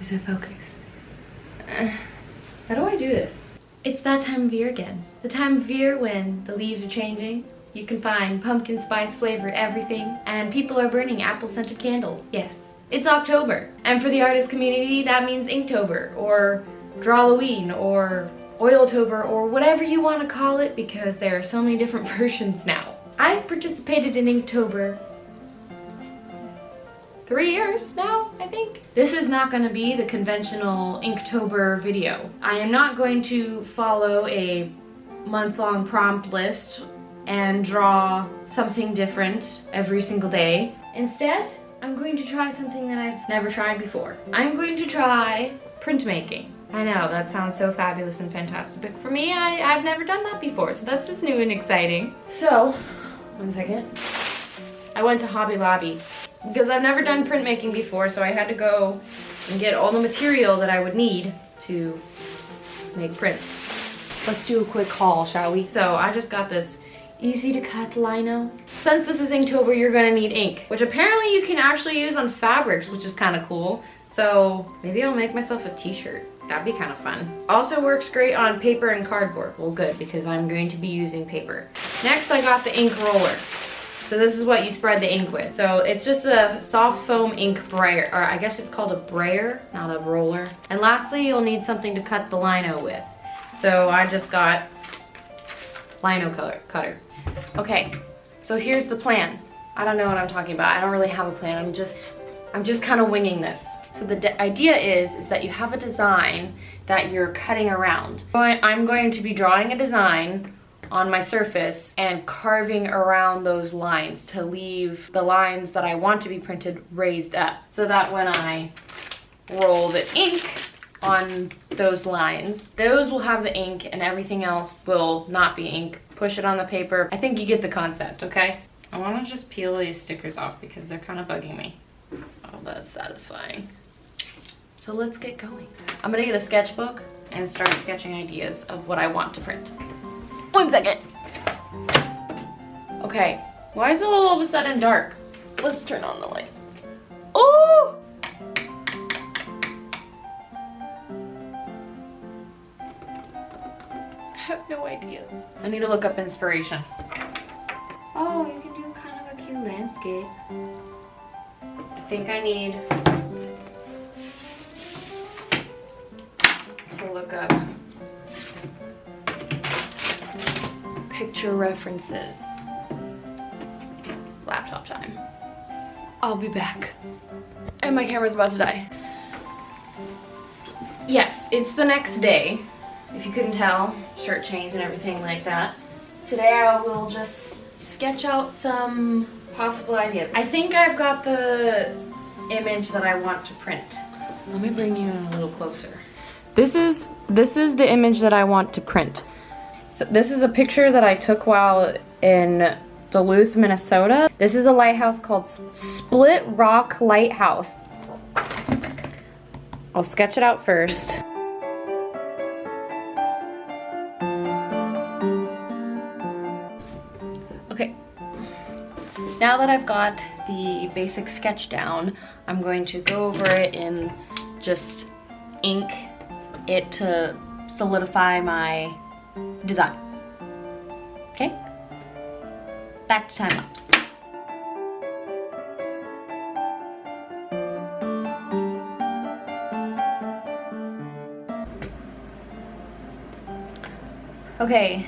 Is it focused? How do I do this? It's that time of year again. The time of year when the leaves are changing. You can find pumpkin spice flavored everything, and people are burning apple scented candles. Yes, it's October. And for the artist community, that means Inktober, or Drawloween, or Oiltober, or whatever you want to call it, because there are so many different versions now. I've participated in Inktober 3 years now, I think. This is not going to be the conventional Inktober video. I am not going to follow a month-long prompt list and draw something different every single day. Instead, I'm going to try something that I've never tried before. I'm going to try printmaking. I know, that sounds so fabulous and fantastic, but for me, I've never done that before, so this is new and exciting. So, one second. I went to Hobby Lobby because I've never done printmaking before, so I had to go and get all the material that I would need to make prints. Let's do a quick haul, shall we? So I just got this easy to cut lino. Since this is Inktober, you're gonna need ink, which apparently you can actually use on fabrics, which is kind of cool. So maybe I'll make myself a t-shirt. That'd be kind of fun. Also works great on paper and cardboard. Well, good, because I'm going to be using paper. Next, I got the ink roller. So this is what you spread the ink with. So it's just a soft foam ink brayer, or I guess it's called a brayer, not a roller. And lastly, you'll need something to cut the lino with. So I just got lino cutter. Okay, so here's the plan. I don't know what I'm talking about. I don't really have a plan. I'm just kind of winging this. So the idea is that you have a design that you're cutting around. I'm going to be drawing a design on my surface and carving around those lines to leave the lines that I want to be printed raised up, so that when I roll the ink on those lines, those will have the ink and everything else will not be ink. Push it on the paper. I think you get the concept, okay? I want to just peel these stickers off because they're kind of bugging me. Oh, that's satisfying. So let's get going. I'm gonna get a sketchbook and start sketching ideas of what I want to print. 1 second. Okay, why is it all of a sudden dark? Let's turn on the light. Oh! I have no idea. I need to look up inspiration. Oh, you can do kind of a cute landscape. I think I need to look up picture references. Laptop time. I'll be back. And my camera's about to die. Yes, it's the next day. If you couldn't tell, shirt change and everything like that. Today I will just sketch out some possible ideas. I think I've got the image that I want to print. Let me bring you in a little closer. This is the image that I want to print. So this is a picture that I took while in Duluth, Minnesota. This is a lighthouse called Split Rock Lighthouse. I'll sketch it out first. Okay. Now that I've got the basic sketch down, I'm going to go over it and just ink it to solidify my design. Okay? Back to time lapse. Okay,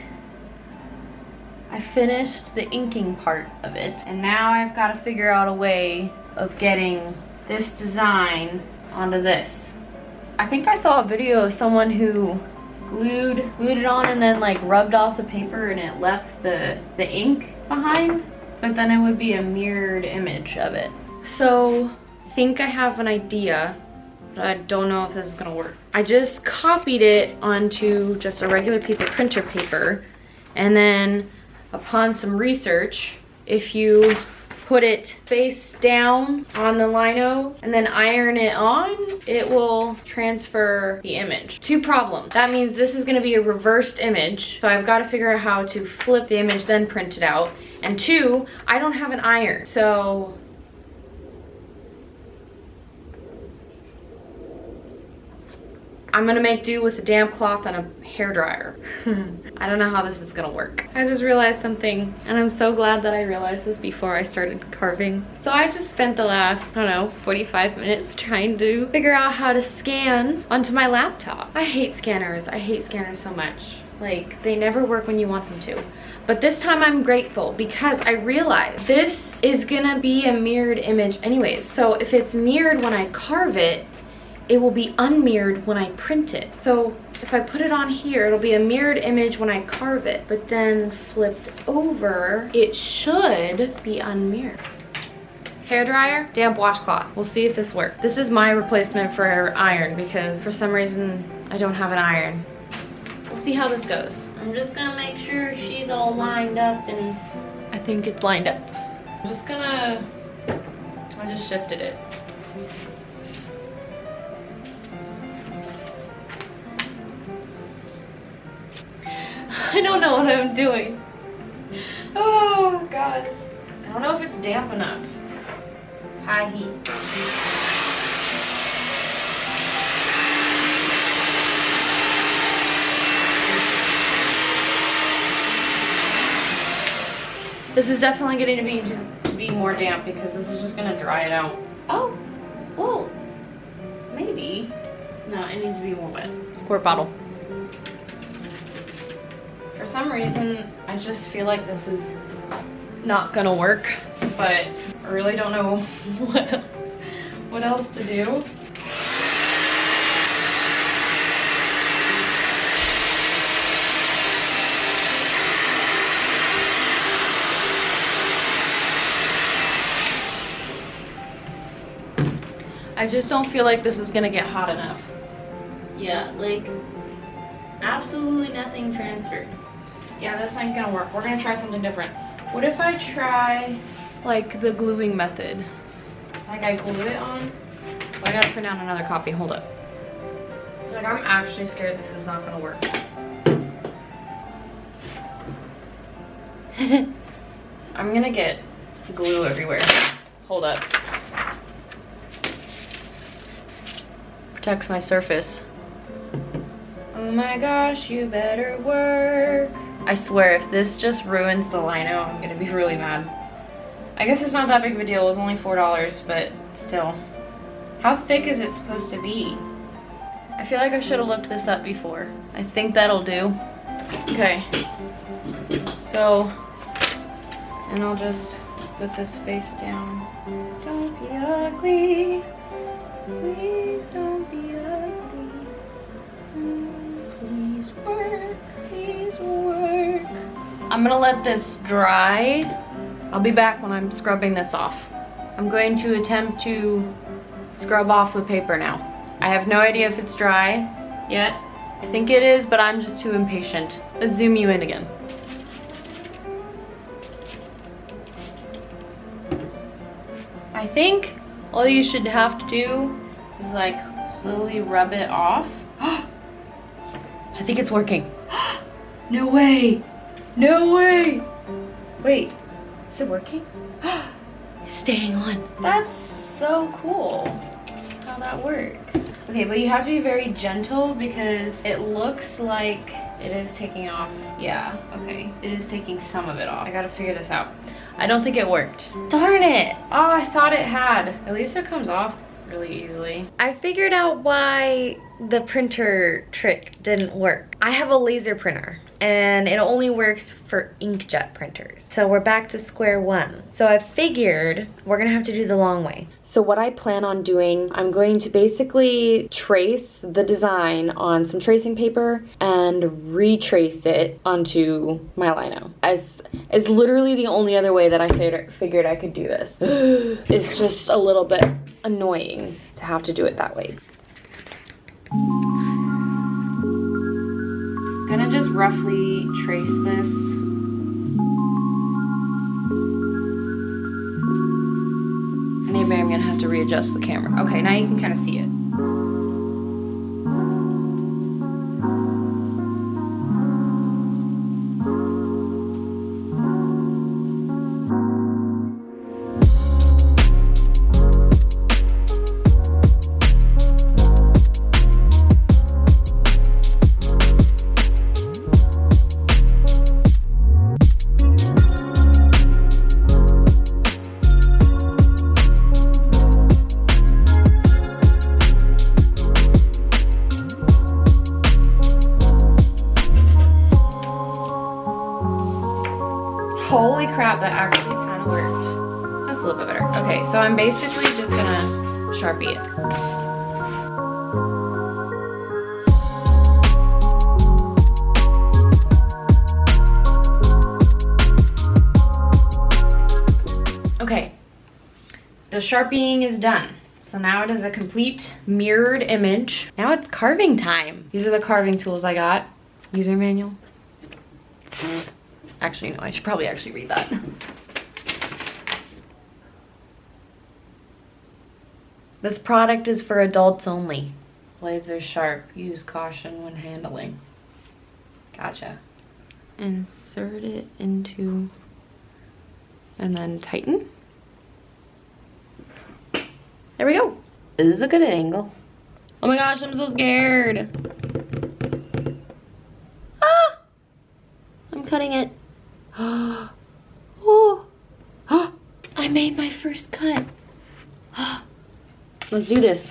I finished the inking part of it, and now I've got to figure out a way of getting this design onto this. I think I saw a video of someone who glued it on and then like rubbed off the paper and it left the ink behind, but then it would be a mirrored image of it. So I think I have an idea, but I don't know if this is gonna work. I just copied it onto just a regular piece of printer paper, and then upon some research, if you put it face down on the lino and then iron it on, it will transfer the image. 2 problems. That means this is gonna be a reversed image, so I've got to figure out how to flip the image then print it out. And 2, I don't have an iron, so I'm gonna make do with a damp cloth and a hairdryer. I don't know how this is gonna work. I just realized something, and I'm so glad that I realized this before I started carving. So I just spent the last, I don't know, 45 minutes trying to figure out how to scan onto my laptop. I hate scanners. I hate scanners so much. Like, they never work when you want them to. But this time I'm grateful because I realized this is gonna be a mirrored image anyways. So if it's mirrored when I carve it, it will be unmirrored when I print it. So if I put it on here, it'll be a mirrored image when I carve it, but then flipped over, it should be unmirrored. Hairdryer, damp washcloth. We'll see if this works. This is my replacement for iron because for some reason I don't have an iron. We'll see how this goes. I'm just gonna make sure she's all lined up, and I think it's lined up. I just shifted it. I don't know what I'm doing. Oh gosh. I don't know if it's damp enough. High heat. This is definitely getting to be more damp because this is just gonna dry it out. Oh, well, maybe. No, it needs to be more wet. Squirt bottle. For some reason, I just feel like this is not gonna work, but I really don't know what else to do. I just don't feel like this is gonna get hot enough. Yeah, like absolutely nothing transferred. Yeah, this ain't gonna work. We're gonna try something different. What if I try like the gluing method? Like I glue it on? I gotta print out another copy, hold up. Like I'm actually scared this is not gonna work. I'm gonna get glue everywhere. Hold up. Protects my surface. Oh my gosh, you better work. I swear, if this just ruins the lino, I'm gonna be really mad. I guess it's not that big of a deal. It was only $4, but still. How thick is it supposed to be? I feel like I should have looked this up before. I think that'll do. Okay. So, and I'll just put this face down. Don't be ugly. Please don't be ugly. Please work. Please work. I'm gonna let this dry. I'll be back when I'm scrubbing this off. I'm going to attempt to scrub off the paper now. I have no idea if it's dry yet. I think it is, but I'm just too impatient. Let's zoom you in again. I think all you should have to do is like slowly rub it off. I think it's working. No way. No way. Wait, is it working? It's staying on. That's so cool how that works. Okay, but you have to be very gentle because it looks like it is taking off. Yeah, okay. It is taking some of it off. I gotta figure this out. I don't think it worked. Darn it. Oh, I thought it had. At least it comes off really easily. I figured out why the printer trick didn't work. I have a laser printer and it only works for inkjet printers. So we're back to square one. So I figured we're gonna have to do the long way. So what I plan on doing, I'm going to basically trace the design on some tracing paper and retrace it onto my lino. As literally the only other way that I figured I could do this. It's just a little bit annoying to have to do it that way. I'm gonna just roughly trace this. Maybe I'm gonna have to readjust the camera. Okay, now you can kind of see it. Holy crap, that actually kind of worked. That's a little bit better. Okay, so I'm basically just gonna Sharpie it. Okay, the Sharpieing is done. So now it is a complete mirrored image. Now it's carving time. These are the carving tools I got. User manual. Actually, no, I should probably actually read that. This product is for adults only. Blades are sharp. Use caution when handling. Gotcha. Insert it into, and then tighten. There we go. This is a good angle. Oh my gosh, I'm so scared. Ah! I'm cutting it. Oh, I made my first cut. Let's do this.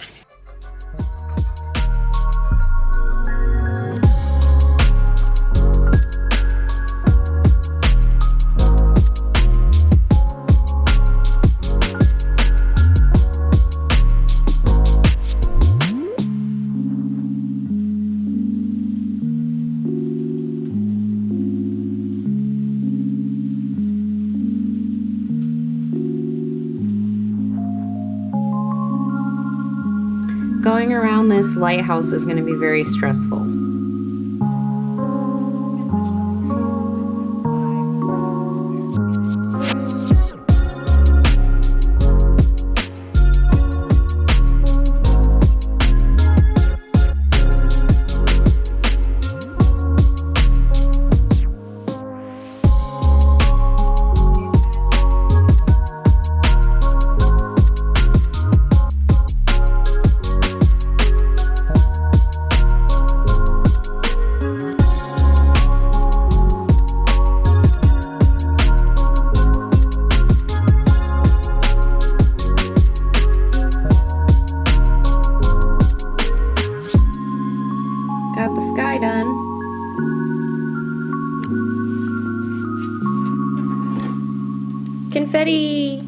Going around this lighthouse is going to be very stressful. Got the sky done. Confetti!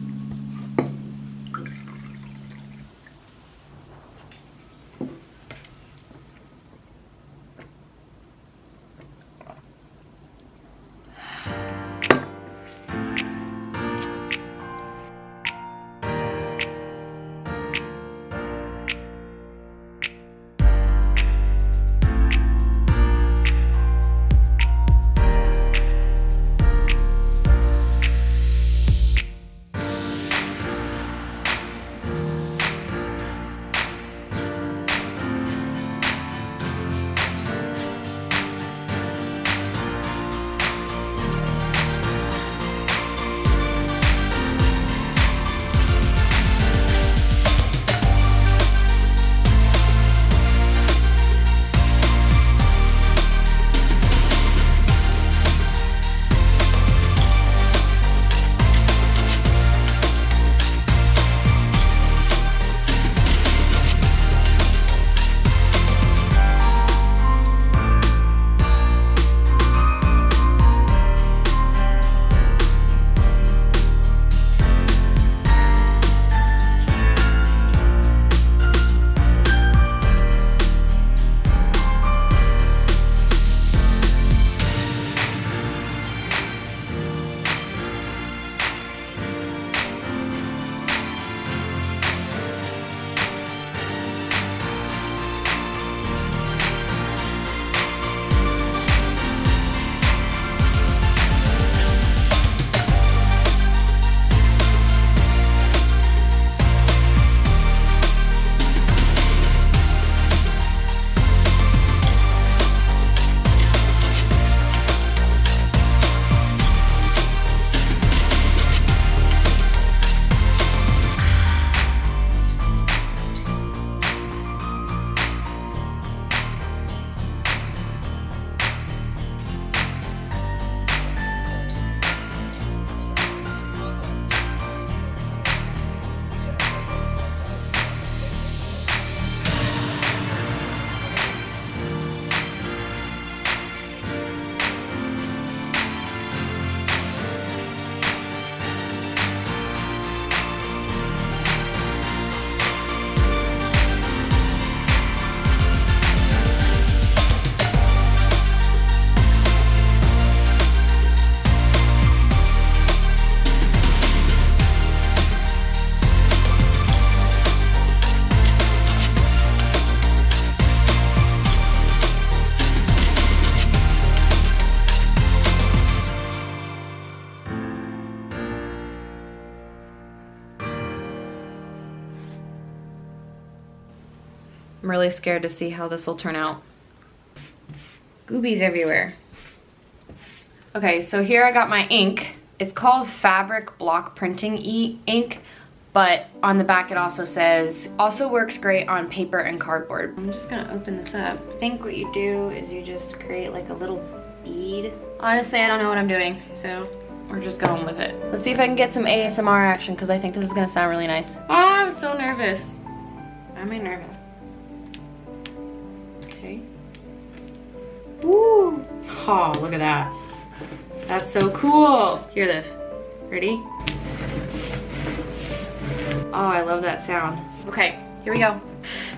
I'm really scared to see how this will turn out. Goobies everywhere. Okay, so here I got my ink. It's called fabric block printing ink, but on the back it also says, also works great on paper and cardboard. I'm just gonna open this up. I think what you do is you just create like a little bead. Honestly, I don't know what I'm doing, so we're just going with it. Let's see if I can get some ASMR action, because I think this is gonna sound really nice. Oh, I'm so nervous. Why am I nervous? Okay. Woo! Oh, look at that. That's so cool. Hear this. Ready? Oh, I love that sound. Okay, here we go.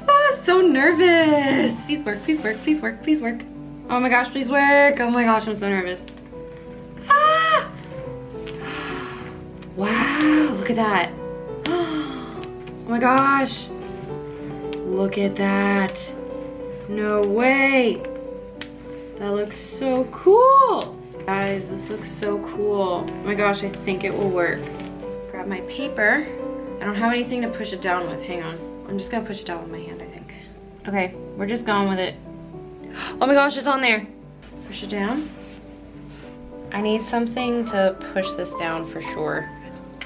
Oh, so nervous. Please work, please work, please work, please work. Oh my gosh, please work. Oh my gosh, I'm so nervous. Ah! Wow, look at that. Oh my gosh. Look at that. No way. That looks so cool. Guys, this looks so cool. Oh my gosh, I think it will work. Grab my paper. I don't have anything to push it down with. Hang on. I'm just gonna push it down with my hand, I think. Okay, we're just going with it. Oh my gosh, it's on there. Push it down. I need something to push this down for sure.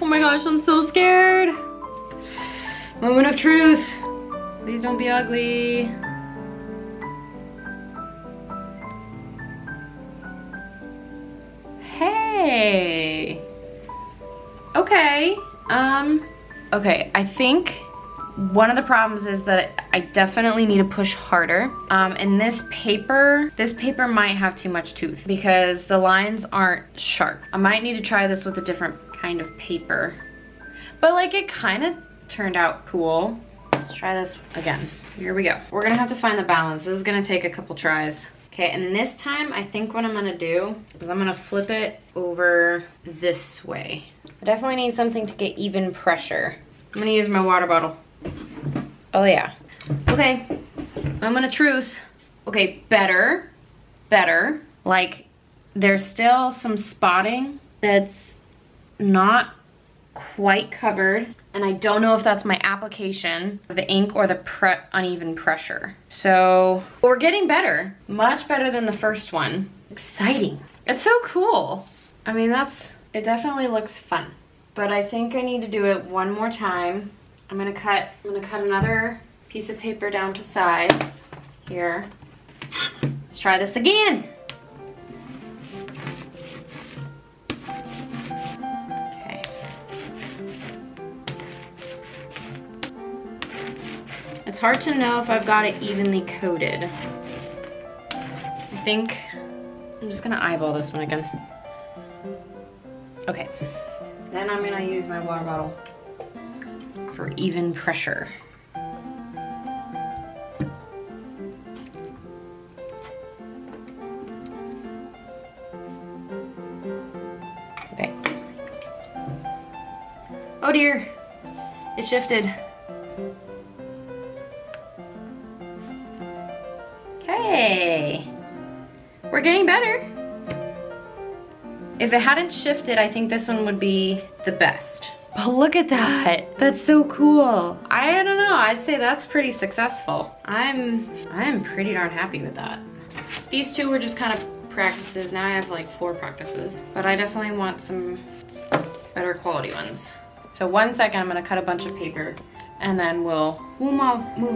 Oh my gosh, I'm so scared. Moment of truth. Please don't be ugly. Hey. Okay. Okay, I think one of the problems is that I definitely need to push harder. And this paper might have too much tooth because the lines aren't sharp. I might need to try this with a different kind of paper. But like it kind of turned out cool. Let's try this again. Here we go. We're gonna have to find the balance. This is gonna take a couple tries. Okay, and this time I think what I'm gonna do is I'm gonna flip it over this way. I definitely need something to get even pressure. I'm gonna use my water bottle. Oh yeah. Okay, moment of truth. Okay, better. Like there's still some spotting that's not quite covered. And I don't know if that's my application of the ink or the uneven pressure. So we're getting better, much better than the first one. Exciting. It's so cool. I mean, it definitely looks fun, but I think I need to do it one more time. I'm gonna cut another piece of paper down to size here. Let's try this again. It's hard to know if I've got it evenly coated. I think I'm just gonna eyeball this one again. Okay, then I'm gonna use my water bottle for even pressure. Okay. Oh dear, it shifted. Hey, we're getting better. If it hadn't shifted, I think this one would be the best. But look at that. That's so cool. I don't know, I'd say that's pretty successful. I'm pretty darn happy with that. These two were just kind of practices. Now I have like 4 practices, but I definitely want some better quality ones. So 1 second, I'm gonna cut a bunch of paper and then we'll move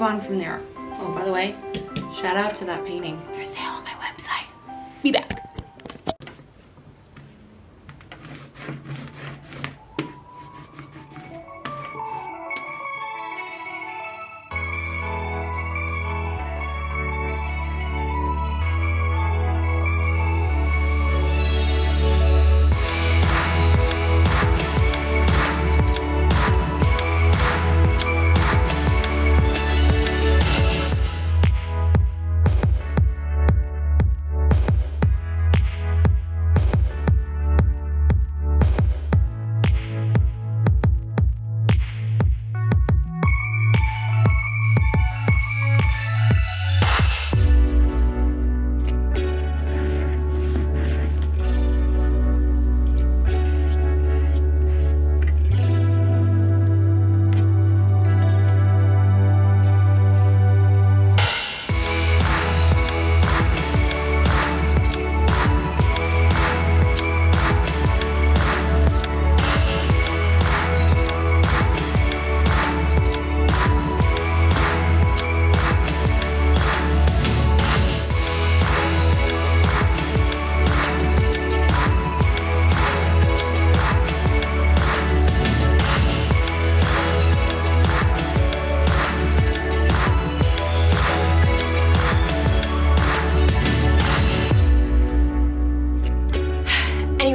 on from there. Oh, by the way, shout out to that painting. For sale on my website. Be back.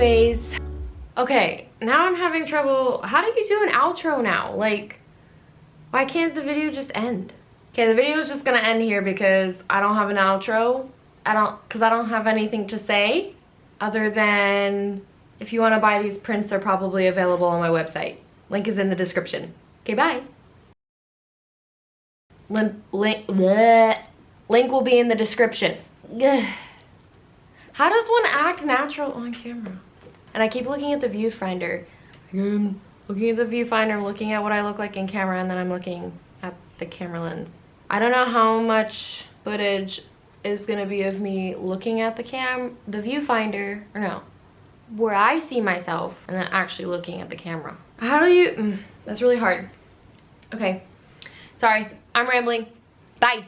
Anyways, okay, now I'm having trouble. How do you do an outro now? Like, why can't the video just end? Okay, the video is just gonna end here because I don't have an outro. Because I don't have anything to say other than if you want to buy these prints, they're probably available on my website. Link is in the description. Okay, bye. Link will be in the description. Ugh. How does one act natural on camera? And I keep looking at the viewfinder. I'm looking at the viewfinder, looking at what I look like in camera, and then I'm looking at the camera lens. I don't know how much footage is gonna be of me looking at the viewfinder, or no, where I see myself, and then actually looking at the camera. How do you, that's really hard. Okay, sorry, I'm rambling. Bye.